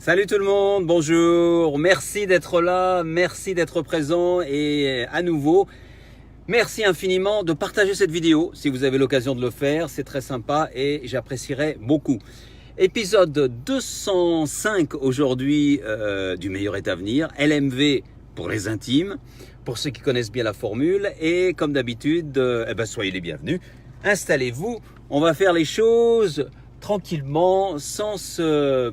Salut tout le monde, bonjour, merci d'être là, merci d'être présent et à nouveau, merci infiniment de partager cette vidéo si vous avez l'occasion de le faire, c'est très sympa et j'apprécierais beaucoup. Épisode 205 aujourd'hui du meilleur est à venir, LMV pour les intimes, pour ceux qui connaissent bien la formule et comme d'habitude, soyez les bienvenus, installez-vous, on va faire les choses tranquillement, sans se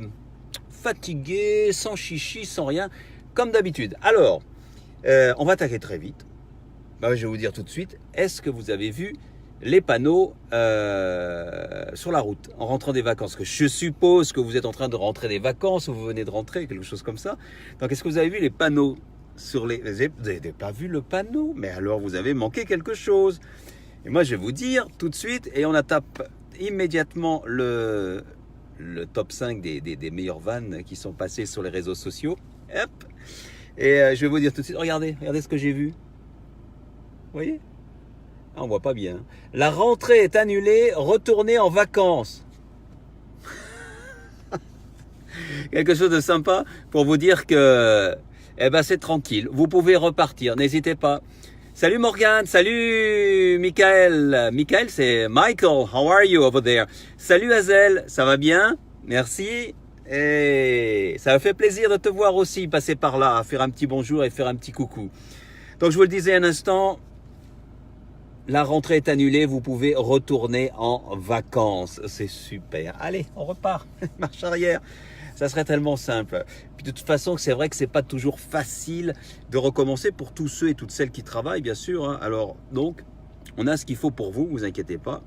fatigué, sans chichi, sans rien, comme d'habitude. Alors, on va attaquer très vite. Je vais vous dire tout de suite, est-ce que vous avez vu les panneaux sur la route en rentrant des vacances? Que je suppose que vous êtes en train de rentrer des vacances ou vous venez de rentrer, quelque chose comme ça. Donc, est-ce que vous avez vu les panneaux sur les... Vous n'avez pas vu le panneau? Mais alors, vous avez manqué quelque chose. Et moi, je vais vous dire tout de suite, et on attaque immédiatement le top 5 des meilleures vannes qui sont passées sur les réseaux sociaux. Hop. Et je vais vous dire tout de suite, regardez ce que j'ai vu. Vous voyez? On ne voit pas bien. La rentrée est annulée, retournez en vacances. Quelque chose de sympa pour vous dire que c'est tranquille. Vous pouvez repartir, n'hésitez pas. Salut Morgane, salut Michael. Michael, c'est Michael. How are you over there? Salut Hazel, ça va bien? Merci. Et ça me fait plaisir de te voir aussi passer par là, faire un petit bonjour et faire un petit coucou. Donc je vous le disais un instant, la rentrée est annulée, vous pouvez retourner en vacances. C'est super. Allez, on repart. Marche arrière. Ça serait tellement simple. Puis de toute façon, c'est vrai que c'est pas toujours facile de recommencer pour tous ceux et toutes celles qui travaillent, bien sûr. Alors, donc, on a ce qu'il faut pour vous, vous inquiétez pas.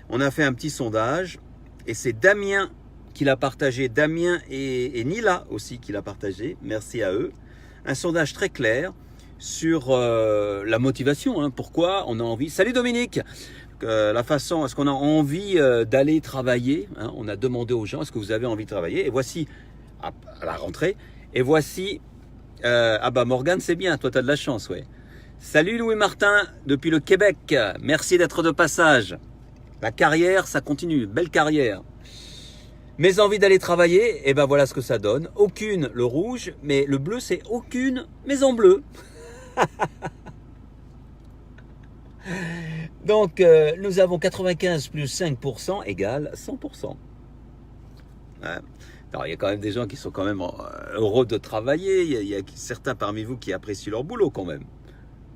On a fait un petit sondage et c'est Damien qui l'a partagé. Damien et Nila aussi qui l'a partagé. Merci à eux. Un sondage très clair sur la motivation. Pourquoi on a envie. Salut Dominique! La façon, est-ce qu'on a envie d'aller travailler, on a demandé aux gens, est-ce que vous avez envie de travailler? Et voici, à la rentrée, et voici, Morgane, c'est bien, toi tu as de la chance, ouais. Salut Louis Martin, depuis le Québec, merci d'être de passage. La carrière, ça continue, belle carrière. Mes envies d'aller travailler, et voilà ce que ça donne. Aucune, le rouge, mais le bleu, c'est aucune, mais en bleu. Donc, nous avons 95 plus 5% égale 100%. Alors, il y a quand même des gens qui sont quand même heureux de travailler. Il y a certains parmi vous qui apprécient leur boulot quand même.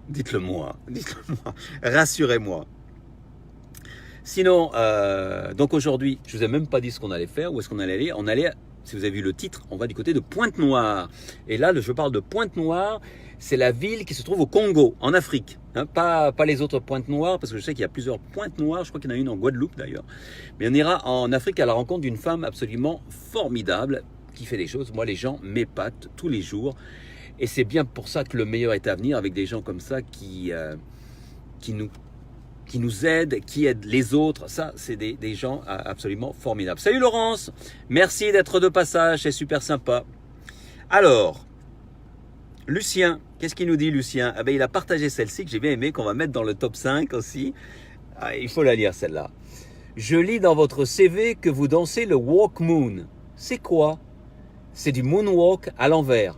Dites-le moi. Rassurez-moi. Sinon, donc aujourd'hui, je vous ai même pas dit ce qu'on allait faire. Où est-ce qu'on allait aller? On allait, si vous avez vu le titre, on va du côté de Pointe-Noire. Et là, je parle de Pointe-Noire. C'est la ville qui se trouve au Congo, en Afrique. Pas les autres pointes noires, parce que je sais qu'il y a plusieurs pointes noires. Je crois qu'il y en a une en Guadeloupe d'ailleurs. Mais on ira en Afrique à la rencontre d'une femme absolument formidable qui fait des choses. Moi, les gens m'épatent tous les jours. Et c'est bien pour ça que le meilleur est à venir, avec des gens comme ça qui nous aident, qui aident les autres. Ça, c'est des gens absolument formidables. Salut Laurence, merci d'être de passage, c'est super sympa. Alors, Lucien, qu'est-ce qu'il nous dit Lucien? Il a partagé celle-ci que j'ai bien aimé, qu'on va mettre dans le top 5 aussi. Il faut la lire celle-là. Je lis dans votre CV que vous dansez le walk moon. C'est quoi? C'est du moonwalk à l'envers.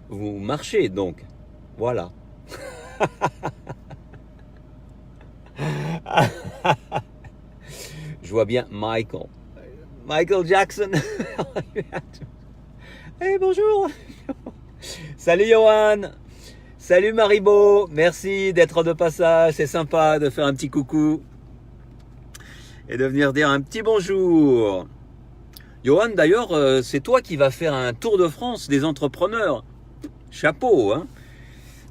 Vous marchez donc. Voilà. Je vois bien Michael. Michael Jackson. Hey, bonjour. Salut Johan, salut Maribo, merci d'être de passage, c'est sympa de faire un petit coucou et de venir dire un petit bonjour. Johan, d'ailleurs, c'est toi qui vas faire un tour de France des entrepreneurs. Chapeau, hein.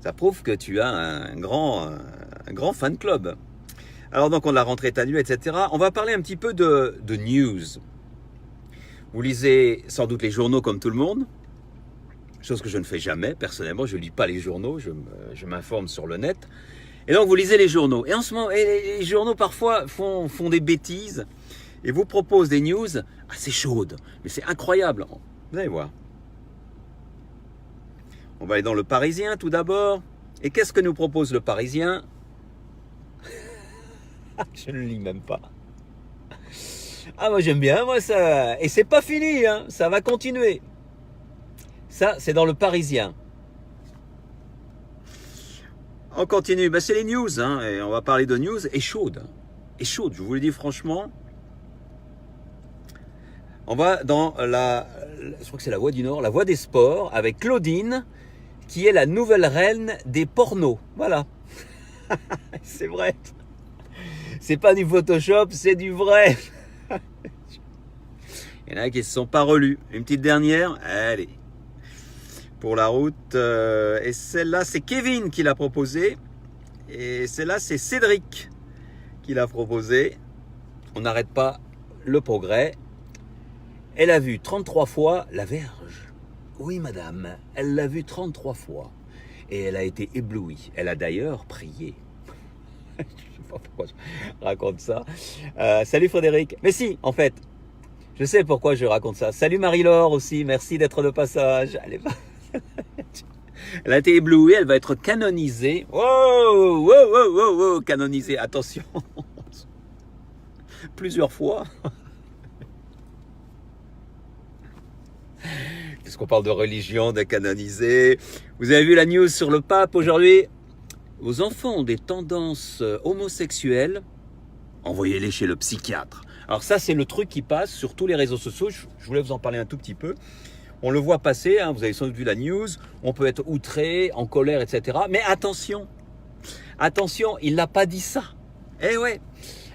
Ça prouve que tu as un grand fan club. Alors donc, on l'a rentrée annulée, etc. On va parler un petit peu de news. Vous lisez sans doute les journaux comme tout le monde. Chose que je ne fais jamais, personnellement, je ne lis pas les journaux, je m'informe sur le net. Et donc, vous lisez les journaux. Et en ce moment, les journaux, parfois, font des bêtises et vous proposent des news assez chaudes. Mais c'est incroyable. Vous allez voir. On va aller dans le Parisien, tout d'abord. Et qu'est-ce que nous propose le Parisien? Je ne le lis même pas. Ah, moi j'aime bien, moi ça. Et c'est pas fini, hein. Ça va continuer. Ça, c'est dans le Parisien. On continue. Ben, c'est les news, hein. Et on va parler de news. Et chaude. Et chaude, je vous le dis franchement. On va dans je crois que c'est la Voix du Nord, la Voix des sports, avec Claudine, qui est la nouvelle reine des pornos. Voilà. C'est vrai. C'est pas du Photoshop, c'est du vrai. Il y en a qui ne se sont pas relus. Une petite dernière, allez. Pour la route. Et celle-là, c'est Kevin qui l'a proposée. Et celle-là, c'est Cédric qui l'a proposée. On n'arrête pas le progrès. Elle a vu 33 fois la Vierge. Oui, madame, elle l'a vue 33 fois. Et elle a été éblouie. Elle a d'ailleurs prié. Je ne sais pas pourquoi je raconte ça. Salut Frédéric. Mais si, en fait, je sais pourquoi je raconte ça. Salut Marie-Laure aussi, merci d'être de passage. Elle a été éblouie, elle va être canonisée. Wow, wow, wow, wow, wow, canonisée. Attention. Plusieurs fois. Puisqu'on parle de religion, de canoniser. Vous avez vu la news sur le pape aujourd'hui? Vos enfants ont des tendances homosexuelles, envoyez-les chez le psychiatre. Alors ça, c'est le truc qui passe sur tous les réseaux sociaux. Je voulais vous en parler un tout petit peu. On le voit passer, hein, vous avez sans doute vu la news. On peut être outré, en colère, etc. Mais attention, attention, il n'a pas dit ça. Eh ouais.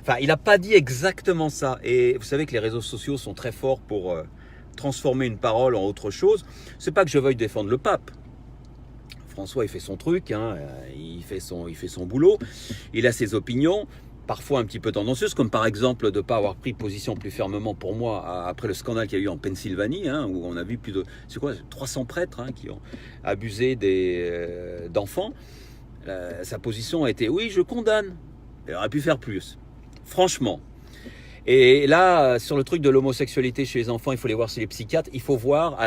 Enfin, il n'a pas dit exactement ça. Et vous savez que les réseaux sociaux sont très forts pour transformer une parole en autre chose. C'est pas que je veuille défendre le pape. François, il fait son truc, hein, il fait son boulot, il a ses opinions, parfois un petit peu tendancieuses, comme par exemple de ne pas avoir pris position plus fermement pour moi après le scandale qu'il y a eu en Pennsylvanie, hein, où on a vu plus de 300 prêtres hein, qui ont abusé d'enfants. Sa position a été, oui, je condamne. Il aurait pu faire plus, franchement. Et là, sur le truc de l'homosexualité chez les enfants, il faut les voir chez les psychiatres, il faut voir,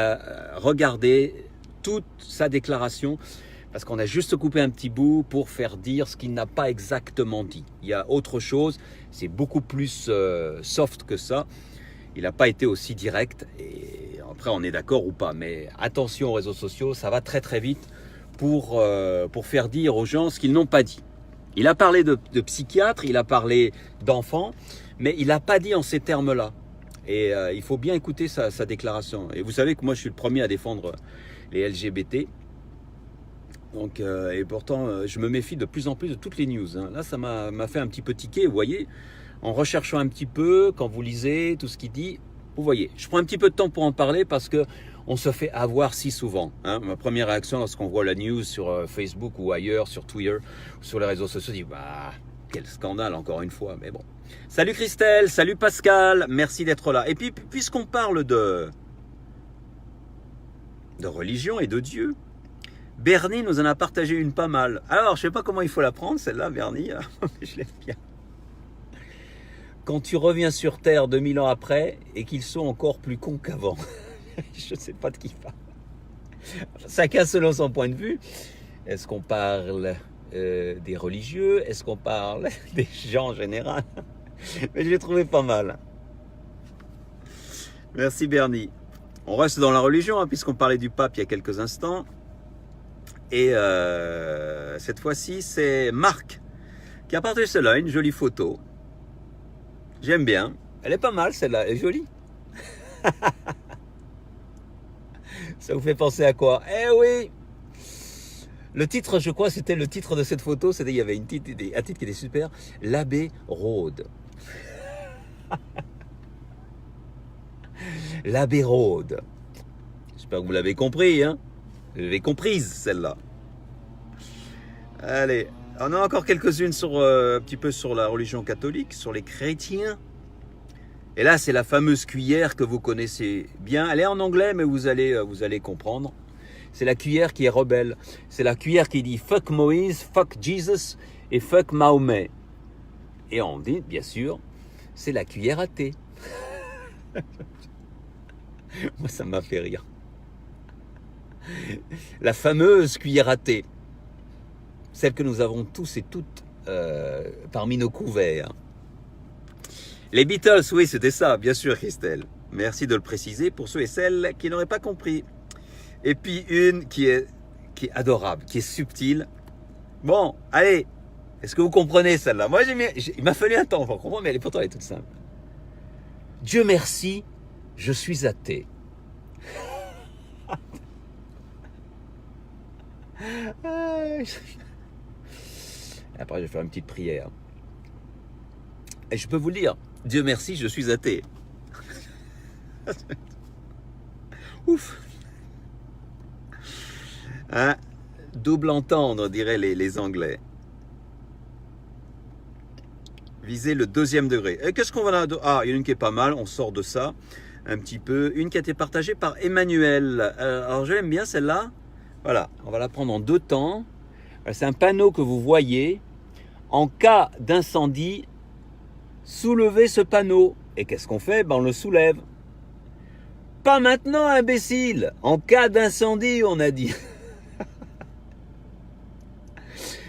regarder toute sa déclaration, parce qu'on a juste coupé un petit bout pour faire dire ce qu'il n'a pas exactement dit. Il y a autre chose, c'est beaucoup plus soft que ça. Il n'a pas été aussi direct, et après on est d'accord ou pas, mais attention aux réseaux sociaux, ça va très très vite pour faire dire aux gens ce qu'ils n'ont pas dit. Il a parlé de psychiatre, il a parlé d'enfants, mais il n'a pas dit en ces termes-là. Et il faut bien écouter sa déclaration. Et vous savez que moi je suis le premier à défendre les LGBT. Donc, et pourtant, je me méfie de plus en plus de toutes les news. Hein. Là, ça m'a fait un petit peu tiquer, vous voyez. En recherchant un petit peu, quand vous lisez tout ce qu'il dit, vous voyez. Je prends un petit peu de temps pour en parler parce que on se fait avoir si souvent. Hein. Ma première réaction lorsqu'on voit la news sur Facebook ou ailleurs, sur Twitter, ou sur les réseaux sociaux, je dis bah quel scandale encore une fois. Mais bon. Salut Christelle, salut Pascal, merci d'être là. Et puis, puisqu'on parle de religion et de Dieu, Bernie nous en a partagé une pas mal. Alors, je ne sais pas comment il faut la prendre, celle-là, Bernie, mais je l'aime bien. Quand tu reviens sur Terre 2000 ans après et qu'ils sont encore plus cons qu'avant. Je ne sais pas de qui il parle. Chacun selon son point de vue. Est-ce qu'on parle des religieux? Est-ce qu'on parle des gens en général? Mais je l'ai trouvé pas mal. Merci Bernie. On reste dans la religion, hein, puisqu'on parlait du pape il y a quelques instants. Et cette fois-ci, c'est Marc qui a partagé celle-là, une jolie photo. J'aime bien. Elle est pas mal, celle-là. Elle est jolie. Ça vous fait penser à quoi? Eh oui! Le titre, je crois, c'était le titre de cette photo. Il y avait un titre qui était super. L'Abbé Rhodes. L'Abbé Rhodes. J'espère que vous l'avez compris, hein? Vous l'avez comprise, celle-là. Allez, on a encore quelques-unes un petit peu sur la religion catholique, sur les chrétiens. Et là, c'est la fameuse cuillère que vous connaissez bien. Elle est en anglais, mais vous allez comprendre. C'est la cuillère qui est rebelle. C'est la cuillère qui dit « fuck Moïse, fuck Jesus et fuck Mahomet ». Et on dit, bien sûr, c'est la cuillère à thé. Moi, ça m'a fait rire. La fameuse cuillère à thé. Celle que nous avons tous et toutes parmi nos couverts. Les Beatles, oui, c'était ça, bien sûr, Christelle. Merci de le préciser pour ceux et celles qui n'auraient pas compris. Et puis une qui est adorable, qui est subtile. Bon, allez, est-ce que vous comprenez celle-là? Moi, il m'a fallu un temps pour comprendre, mais pourtant elle est toute simple. Dieu merci, je suis athée. Après, je vais faire une petite prière. Et je peux vous le dire, Dieu merci, je suis athée. Ouf. Hein? Double entendre, diraient les Anglais. Viser le 2e degré. Et qu'est-ce qu'on va là? Ah, il y en a une qui est pas mal, on sort de ça un petit peu. Une qui a été partagée par Emmanuel. Alors, je l'aime bien celle-là. Voilà, on va la prendre en 2 temps. C'est un panneau que vous voyez. En cas d'incendie, soulevez ce panneau. Et qu'est-ce qu'on fait? Ben, on le soulève. Pas maintenant, imbécile. En cas d'incendie, on a dit.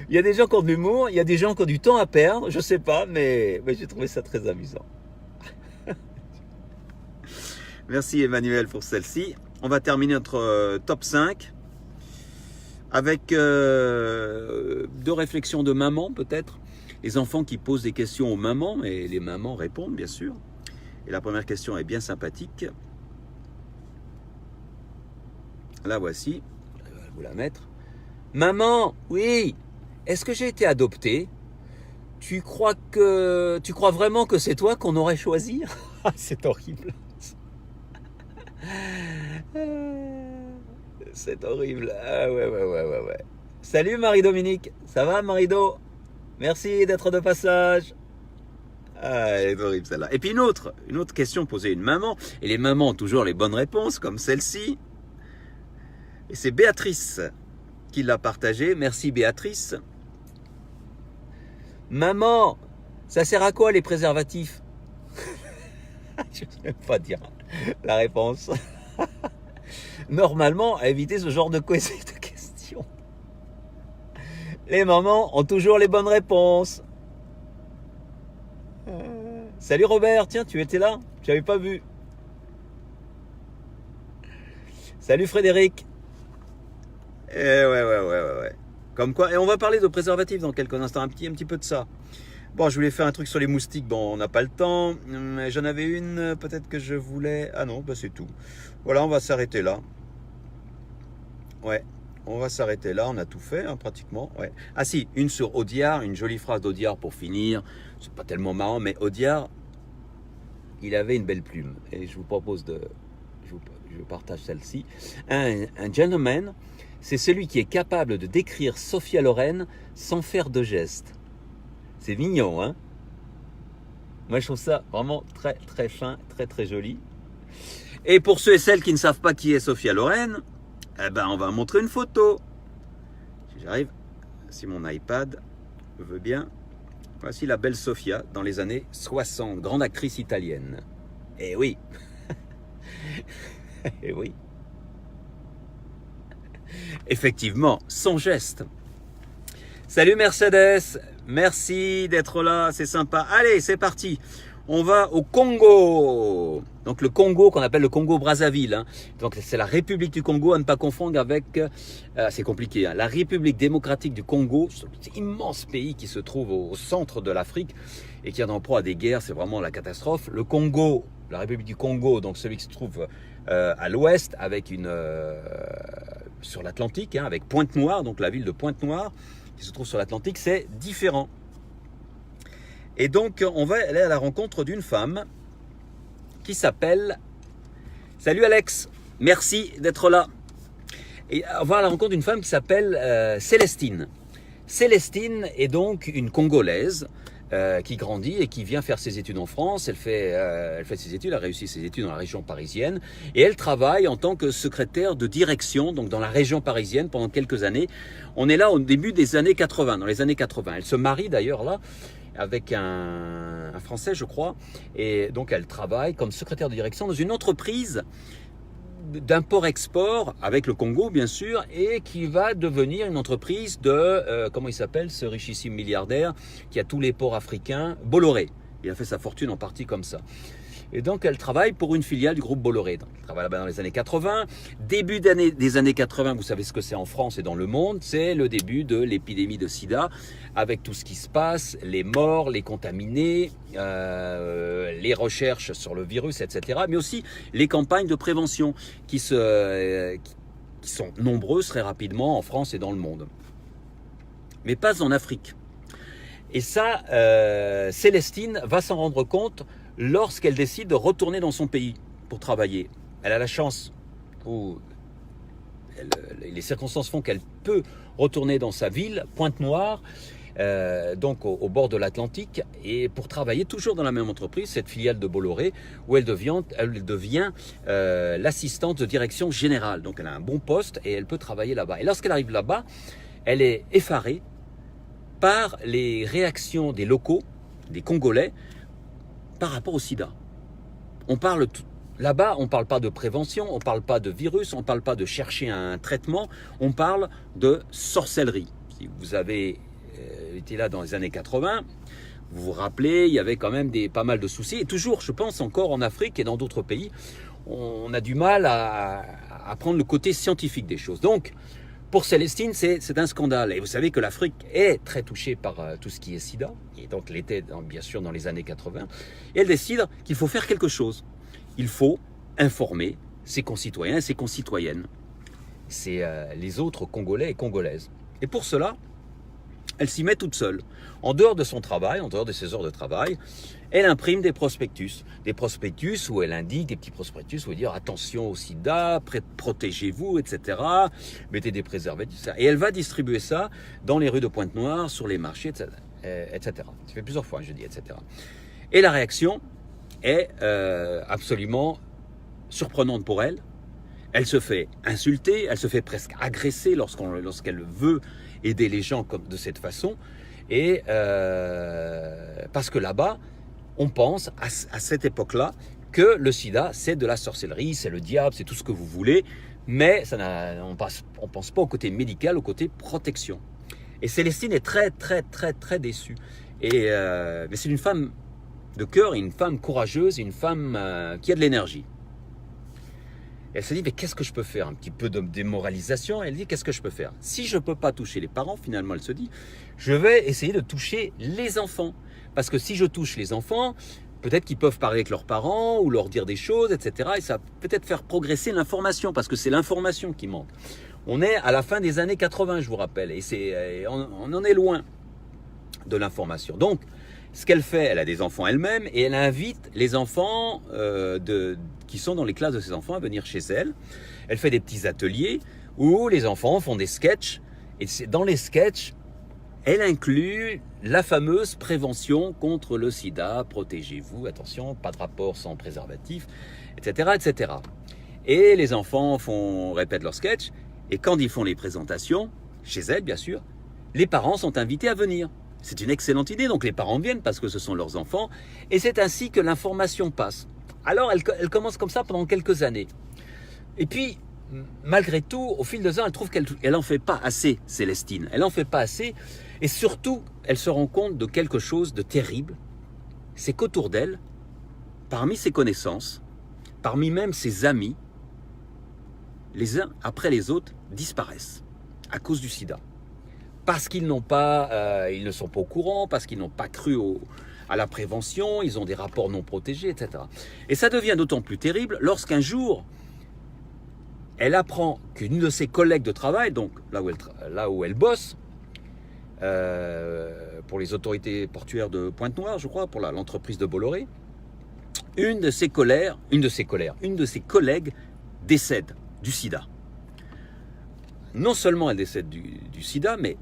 Il y a des gens qui ont de l'humour, il y a des gens qui ont du temps à perdre, je sais pas, mais j'ai trouvé ça très amusant. Merci Emmanuel pour celle-ci. On va terminer notre top 5 avec 2 réflexions de maman peut-être. Les enfants qui posent des questions aux mamans et les mamans répondent bien sûr. Et la première question est bien sympathique. La voici, je vais vous la mettre. Maman, oui, est-ce que j'ai été adopté? Tu crois vraiment que c'est toi qu'on aurait choisi? C'est horrible. C'est horrible. Ah ouais. Salut Marie-Dominique. Ça va Marie-Do? Merci d'être de passage. Ah, elle est horrible celle-là. Et puis une autre question posée à une maman. Et les mamans ont toujours les bonnes réponses, comme celle-ci. Et c'est Béatrice qui l'a partagée. Merci Béatrice. Maman, ça sert à quoi les préservatifs? Je ne sais pas dire la réponse. Normalement, à éviter ce genre de questions. Les mamans ont toujours les bonnes réponses. Salut Robert, tiens, tu étais là? Je n'avais pas vu. Salut Frédéric. Ouais. Comme quoi, et on va parler de préservatifs dans quelques instants, un petit peu de ça. Bon, je voulais faire un truc sur les moustiques, bon, on n'a pas le temps. J'en avais une, peut-être que je voulais... Ah non, bah c'est tout. Voilà, on va s'arrêter là. Ouais, on va s'arrêter là, on a tout fait, hein, pratiquement. Ouais. Ah si, une sur Audiard, une jolie phrase d'Audiard pour finir. C'est pas tellement marrant, mais Audiard, il avait une belle plume. Et je vous propose de... Je partage celle-ci. Un gentleman, c'est celui qui est capable de décrire Sophia Loren sans faire de gestes. C'est mignon, hein? Moi, je trouve ça vraiment très, très fin, très, très joli. Et pour ceux et celles qui ne savent pas qui est Sophia Loren, eh ben, on va montrer une photo. Si j'arrive, si mon iPad veut bien. Voici la belle Sophia dans les années 60, grande actrice italienne. Eh oui! Eh oui! Effectivement, sans geste. Salut Mercedes, merci d'être là, c'est sympa. Allez, c'est parti. On va au Congo. Donc le Congo qu'on appelle le Congo-Brazzaville. Hein. Donc c'est la République du Congo, à ne pas confondre avec, c'est compliqué, hein, la République démocratique du Congo, cet immense pays qui se trouve au centre de l'Afrique et qui est en proie à des guerres, c'est vraiment la catastrophe. Le Congo, la République du Congo, donc celui qui se trouve à l'ouest, avec sur l'Atlantique, hein, avec Pointe-Noire, donc la ville de Pointe-Noire, qui se trouve sur l'Atlantique, c'est différent. Et donc, on va aller à la rencontre d'une femme qui s'appelle... Salut Alex, merci d'être là. Et on va à la rencontre d'une femme qui s'appelle Célestine. Célestine est donc une Congolaise qui grandit et qui vient faire ses études en France. Elle fait ses études, elle a réussi ses études dans la région parisienne. Et elle travaille en tant que secrétaire de direction, donc dans la région parisienne pendant quelques années. On est là au début des années 80, dans les années 80. Elle se marie d'ailleurs là, avec un Français, je crois. Et donc, elle travaille comme secrétaire de direction dans une entreprise d'import-export avec le Congo, bien sûr, et qui va devenir une entreprise de, comment il s'appelle, ce richissime milliardaire qui a tous les ports africains, Bolloré. Il a fait sa fortune en partie comme ça. Et donc, elle travaille pour une filiale du groupe Bolloré. Donc, elle travaille là-bas dans les années 80. Début des années 80, vous savez ce que c'est en France et dans le monde, c'est le début de l'épidémie de sida, avec tout ce qui se passe, les morts, les contaminés, les recherches sur le virus, etc. Mais aussi les campagnes de prévention qui sont nombreuses très rapidement en France et dans le monde. Mais pas en Afrique. Et ça, Célestine va s'en rendre compte lorsqu'elle décide de retourner dans son pays pour travailler. Elle a la chance, les circonstances font qu'elle peut retourner dans sa ville, Pointe-Noire, donc au bord de l'Atlantique, et pour travailler toujours dans la même entreprise, cette filiale de Bolloré, où elle devient l'assistante de direction générale. Donc elle a un bon poste et elle peut travailler là-bas. Et lorsqu'elle arrive là-bas, elle est effarée par les réactions des locaux, des Congolais, par rapport au sida. Là-bas, on ne parle pas de prévention, on ne parle pas de virus, on ne parle pas de chercher un traitement, on parle de sorcellerie. Si vous avez été là dans les années 80, vous vous rappelez, il y avait quand même pas mal de soucis. Et toujours, je pense encore en Afrique et dans d'autres pays, on a du mal à prendre le côté scientifique des choses. Donc, pour Célestine, c'est un scandale. Et vous savez que l'Afrique est très touchée par tout ce qui est sida, et donc l'était bien sûr dans les années 80. Et elle décide qu'il faut faire quelque chose. Il faut informer ses concitoyens et ses concitoyennes. C'est les autres Congolais et Congolaises. Et pour cela, elle s'y met toute seule. En dehors de son travail, en dehors de ses heures de travail, elle imprime des prospectus. Des prospectus où elle indique, des petits prospectus où elle dit attention au sida, protégez-vous, etc. Mettez des préservatifs. Et elle va distribuer ça dans les rues de Pointe-Noire, sur les marchés, etc. Ça fait plusieurs fois, je dis, etc. Et la réaction est absolument surprenante pour elle. Elle se fait insulter, elle se fait presque agresser lorsqu'elle veut aider les gens de cette façon. Et parce que là-bas, on pense à cette époque-là que le sida, c'est de la sorcellerie, c'est le diable, c'est tout ce que vous voulez, mais on pense pas au côté médical, au côté protection. Et Célestine est très, très, très, très déçue. Mais c'est une femme de cœur, une femme courageuse, une femme qui a de l'énergie. Elle se dit, mais qu'est-ce que je peux faire? Un petit peu de démoralisation. Elle dit, qu'est-ce que je peux faire? Si je ne peux pas toucher les parents, finalement, elle se dit, je vais essayer de toucher les enfants. Parce que si je touche les enfants, peut-être qu'ils peuvent parler avec leurs parents ou leur dire des choses, etc. Et ça va peut-être faire progresser l'information, parce que c'est l'information qui manque. On est à la fin des années 80, je vous rappelle, et on en est loin de l'information. Donc, ce qu'elle fait, elle a des enfants elle-même, et elle invite les enfants qui sont dans les classes de ses enfants à venir chez elle. Elle fait des petits ateliers où les enfants font des sketchs, et dans les sketchs, elle inclut la fameuse prévention contre le sida, protégez-vous, attention, pas de rapport sans préservatif, etc., etc. Et les enfants répètent leurs sketchs, et quand ils font les présentations, chez elle bien sûr, les parents sont invités à venir. C'est une excellente idée, donc les parents viennent parce que ce sont leurs enfants, et c'est ainsi que l'information passe. Alors elle commence comme ça pendant quelques années. Et puis, malgré tout, au fil des ans, elle trouve qu'elle n'en fait pas assez, Célestine. Elle n'en fait pas assez, et surtout, elle se rend compte de quelque chose de terrible. C'est qu'autour d'elle, parmi ses connaissances, parmi même ses amis, les uns après les autres disparaissent à cause du sida. Parce qu'ils ils ne sont pas au courant, parce qu'ils n'ont pas cru à la prévention, ils ont des rapports non protégés, etc. Et ça devient d'autant plus terrible lorsqu'un jour, elle apprend qu'une de ses collègues de travail, donc là où elle bosse, pour les autorités portuaires de Pointe-Noire, je crois, pour l'entreprise de Bolloré, une de ses collègues décède du sida. Non seulement elle décède du sida, mais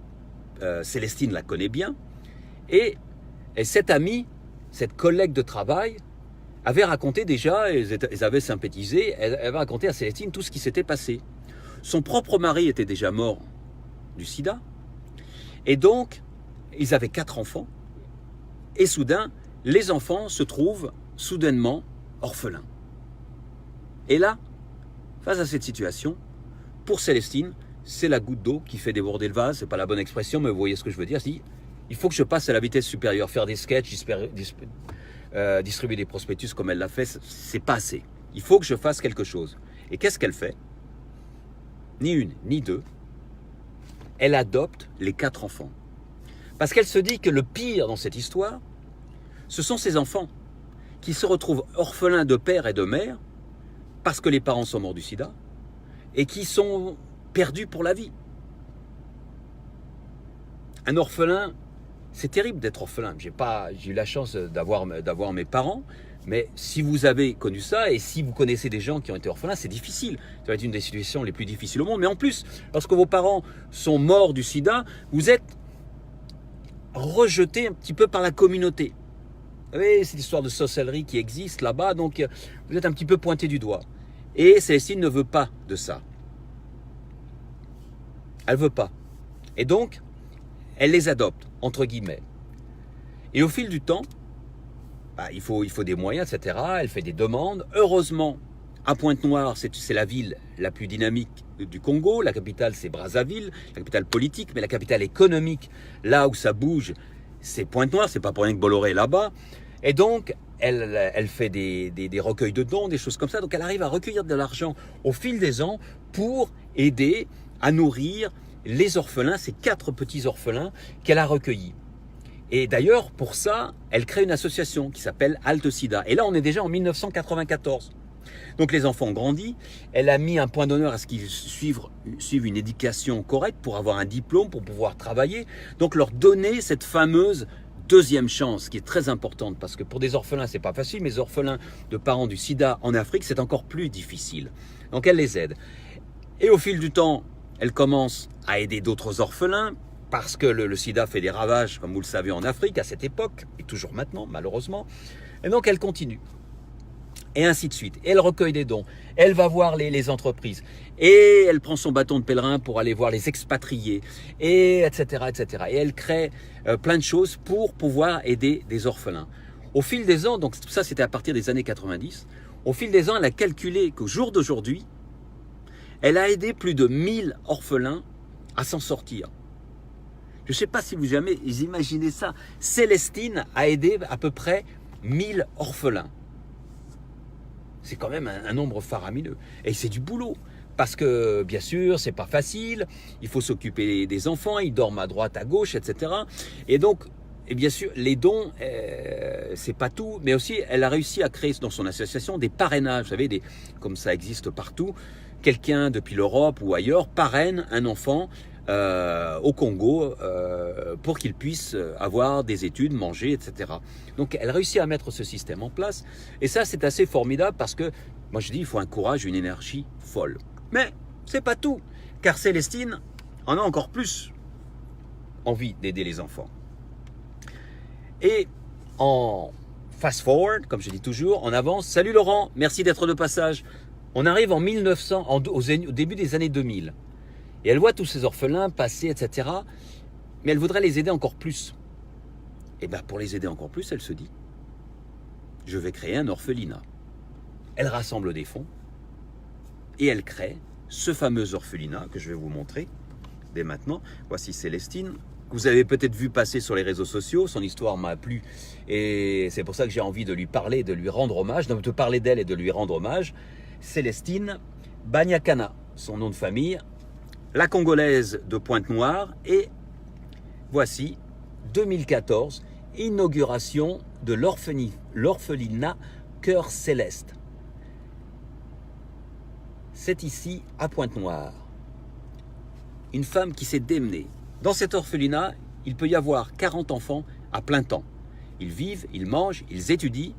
Célestine la connaît bien, et cette amie, cette collègue de travail, avait raconté déjà, ils avaient sympathisé, elle avait raconté à Célestine tout ce qui s'était passé. Son propre mari était déjà mort du sida, et donc ils avaient 4 enfants, et soudain, les enfants se trouvent soudainement orphelins. Et là, face à cette situation, pour Célestine, c'est la goutte d'eau qui fait déborder le vase. C'est pas la bonne expression, mais vous voyez ce que je veux dire. Il faut que je passe à la vitesse supérieure, faire des sketchs, distribuer des prospectus comme elle l'a fait, c'est pas assez. Il faut que je fasse quelque chose. Et qu'est-ce qu'elle fait? Ni une, ni deux. Elle adopte les 4 enfants. Parce qu'elle se dit que le pire dans cette histoire, ce sont ces enfants qui se retrouvent orphelins de père et de mère parce que les parents sont morts du sida et qui sont perdus pour la vie. Un orphelin, c'est terrible d'être orphelin. J'ai eu la chance d'avoir mes parents, mais si vous avez connu ça et si vous connaissez des gens qui ont été orphelins, c'est difficile. Ça va être une des situations les plus difficiles au monde. Mais en plus, lorsque vos parents sont morts du sida, vous êtes rejeté un petit peu par la communauté. Vous savez, c'est l'histoire de sorcellerie qui existe là-bas, donc vous êtes un petit peu pointé du doigt. Et Célestine ne veut pas de ça. Elle ne veut pas. Et donc, elle les adopte, entre guillemets. Et au fil du temps, il faut des moyens, etc. Elle fait des demandes. Heureusement, à Pointe-Noire, c'est la ville la plus dynamique du Congo. La capitale, c'est Brazzaville, la capitale politique, mais la capitale économique, là où ça bouge, c'est Pointe-Noire. C'est pas pour rien que Bolloré est là-bas. Et donc, elle fait des recueils de dons, des choses comme ça. Donc, elle arrive à recueillir de l'argent au fil des ans pour aider à nourrir les orphelins, ces 4 petits orphelins qu'elle a recueillis. Et d'ailleurs, pour ça, elle crée une association qui s'appelle Halte Sida. Et là, on est déjà en 1994. Donc les enfants ont grandi. Elle a mis un point d'honneur à ce qu'ils suivent une éducation correcte pour avoir un diplôme, pour pouvoir travailler. Donc leur donner cette fameuse deuxième chance qui est très importante parce que pour des orphelins, c'est pas facile. Mais les orphelins de parents du sida en Afrique, c'est encore plus difficile. Donc elle les aide. Et au fil du temps, elle commence à aider d'autres orphelins parce que le sida fait des ravages, comme vous le savez, en Afrique à cette époque, et toujours maintenant, malheureusement. Et donc, elle continue. Et ainsi de suite. Et elle recueille des dons. Elle va voir les entreprises. Et elle prend son bâton de pèlerin pour aller voir les expatriés, et etc., etc. Et elle crée plein de choses pour pouvoir aider des orphelins. Au fil des ans, donc ça c'était à partir des années 90, au fil des ans, elle a calculé qu'au jour d'aujourd'hui, elle a aidé plus de 1000 orphelins à s'en sortir. Je ne sais pas si vous jamais imaginez ça. Célestine a aidé à peu près 1000 orphelins. C'est quand même un nombre faramineux. Et c'est du boulot. Parce que, bien sûr, c'est pas facile. Il faut s'occuper des enfants. Ils dorment à droite, à gauche, etc. Et donc, et bien sûr, les dons, c'est pas tout. Mais aussi, elle a réussi à créer dans son association des parrainages. Vous savez, comme ça existe partout. Quelqu'un depuis l'Europe ou ailleurs parraine un enfant au Congo pour qu'il puisse avoir des études, manger, etc. Donc elle réussit à mettre ce système en place et ça c'est assez formidable parce que moi je dis il faut un courage, une énergie folle. Mais c'est pas tout, car Célestine en a encore plus envie d'aider les enfants. Et en fast forward, comme je dis toujours, en avance. Salut Laurent, merci d'être de passage. On arrive en 1900, au début des années 2000. Et elle voit tous ces orphelins passer, etc. Mais elle voudrait les aider encore plus. Et bien pour les aider encore plus, elle se dit, je vais créer un orphelinat. Elle rassemble des fonds et elle crée ce fameux orphelinat que je vais vous montrer dès maintenant. Voici Célestine. Vous avez peut-être vu passer sur les réseaux sociaux, son histoire m'a plu et c'est pour ça que j'ai envie de lui parler, de lui rendre hommage, de parler d'elle et de lui rendre hommage. Célestine Banyakana, son nom de famille, la Congolaise de Pointe-Noire et voici 2014, inauguration de l'orphelinat Cœur Céleste. C'est ici à Pointe-Noire. Une femme qui s'est démenée. Dans cet orphelinat, il peut y avoir 40 enfants à plein temps. Ils vivent, ils mangent, ils étudient,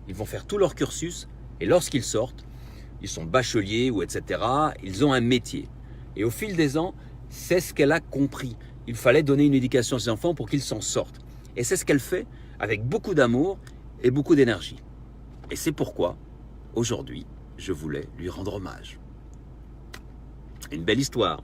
ils vont faire tout leur cursus et lorsqu'ils sortent, ils sont bacheliers ou etc., ils ont un métier. Et au fil des ans, c'est ce qu'elle a compris. Il fallait donner une éducation à ses enfants pour qu'ils s'en sortent. Et c'est ce qu'elle fait avec beaucoup d'amour et beaucoup d'énergie. Et c'est pourquoi, aujourd'hui, je voulais lui rendre hommage. Une belle histoire.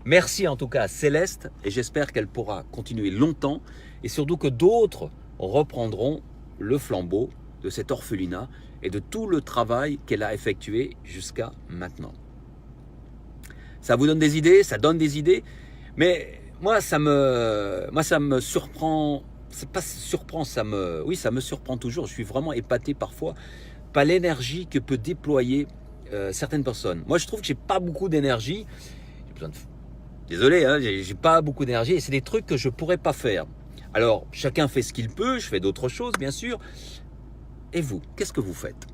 Merci en tout cas à Céleste et j'espère qu'elle pourra continuer longtemps et surtout que d'autres reprendront le flambeau de cet orphelinat et de tout le travail qu'elle a effectué jusqu'à maintenant. Ça vous donne des idées, ça donne des idées, mais moi ça me surprend c'est pas surprend, oui, ça me surprend toujours. Je suis vraiment épaté parfois par l'énergie que peut déployer certaines personnes. Moi, je trouve que j'ai pas beaucoup d'énergie. J'ai besoin de... Désolé, hein, j'ai pas beaucoup d'énergie et c'est des trucs que je pourrais pas faire. Alors, chacun fait ce qu'il peut, je fais d'autres choses, bien sûr. Et vous, qu'est-ce que vous faites?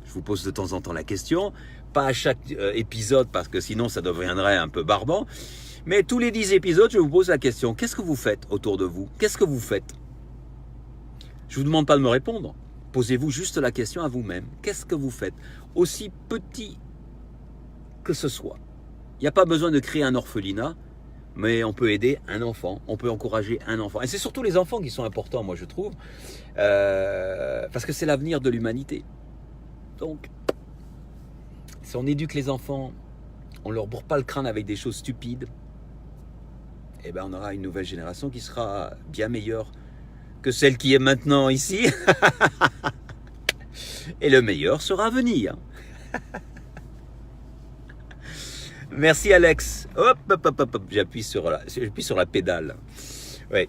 Je vous pose de temps en temps la question, pas à chaque épisode parce que sinon ça deviendrait un peu barbant, mais tous les 10 épisodes, je vous pose la question, qu'est-ce que vous faites autour de vous? Qu'est-ce que vous faites? Je ne vous demande pas de me répondre, posez-vous juste la question à vous-même. Qu'est-ce que vous faites? Aussi petit que ce soit. Il n'y a pas besoin de créer un orphelinat, mais on peut aider un enfant, on peut encourager un enfant. Et c'est surtout les enfants qui sont importants, moi je trouve, parce que c'est l'avenir de l'humanité. Donc, si on éduque les enfants, on ne leur bourre pas le crâne avec des choses stupides, eh ben on aura une nouvelle génération qui sera bien meilleure que celle qui est maintenant ici. Et le meilleur sera à venir. Merci Alex. Hop, hop, hop, hop, j'appuie sur la pédale. Ouais.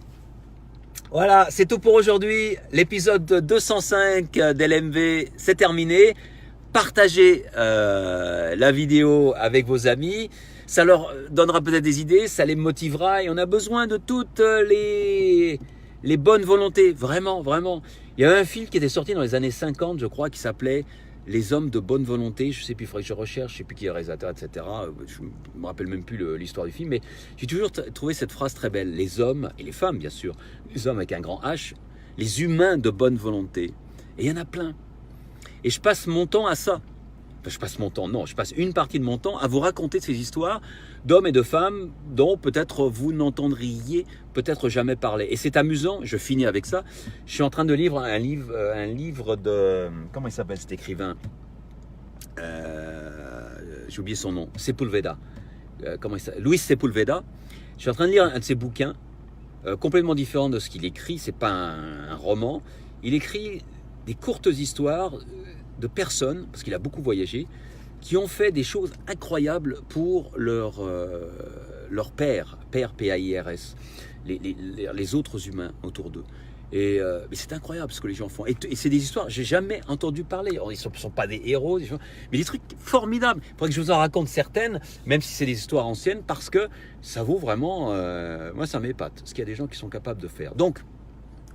Voilà, c'est tout pour aujourd'hui. L'épisode 205 d'LMV, c'est terminé. Partagez la vidéo avec vos amis. Ça leur donnera peut-être des idées, ça les motivera. Et on a besoin de toutes les bonnes volontés. Vraiment, vraiment. Il y avait un film qui était sorti dans les années 50, je crois, qui s'appelait Les hommes de bonne volonté. Je ne sais plus, il faudrait que je recherche, je ne sais plus qui est le réalisateur, etc. Je ne me rappelle même plus l'histoire du film. Mais j'ai toujours trouvé cette phrase très belle. Les hommes, et les femmes bien sûr, les hommes avec un grand H, les humains de bonne volonté. Et il y en a plein. Et je passe mon temps à ça. Enfin, je passe une partie de mon temps à vous raconter ces histoires d'hommes et de femmes dont peut-être vous n'entendriez peut-être jamais parler. Et c'est amusant, je finis avec ça. Je suis en train de lire un livre de... Comment il s'appelle cet écrivain? J'ai oublié son nom. Sepulveda. Luis Sepulveda. Je suis en train de lire un de ses bouquins, complètement différent de ce qu'il écrit. C'est pas un roman. Il écrit des courtes histoires de personnes, parce qu'il a beaucoup voyagé, qui ont fait des choses incroyables pour leur père, P-A-I-R-S, les autres humains autour d'eux. Et mais c'est incroyable ce que les gens font. Et c'est des histoires, j'ai jamais entendu parler. Ils ne sont pas des héros, mais des trucs formidables. Il faudrait que je vous en raconte certaines, même si c'est des histoires anciennes, parce que ça vaut vraiment... moi, ça m'épate, ce qu'il y a des gens qui sont capables de faire. Donc,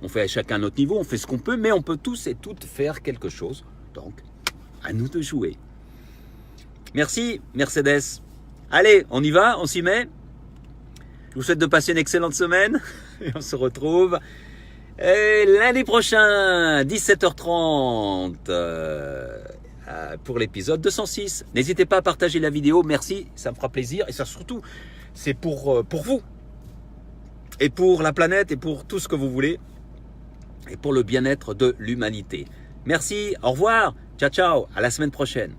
on fait à chacun notre niveau, on fait ce qu'on peut, mais on peut tous et toutes faire quelque chose. Donc, à nous de jouer. Merci, Mercedes. Allez, on y va, on s'y met. Je vous souhaite de passer une excellente semaine. Et on se retrouve lundi prochain, 17h30, pour l'épisode 206. N'hésitez pas à partager la vidéo. Merci, ça me fera plaisir. Et ça, surtout, c'est pour vous. Et pour la planète, et pour tout ce que vous voulez. Et pour le bien-être de l'humanité. Merci, au revoir, ciao ciao, à la semaine prochaine.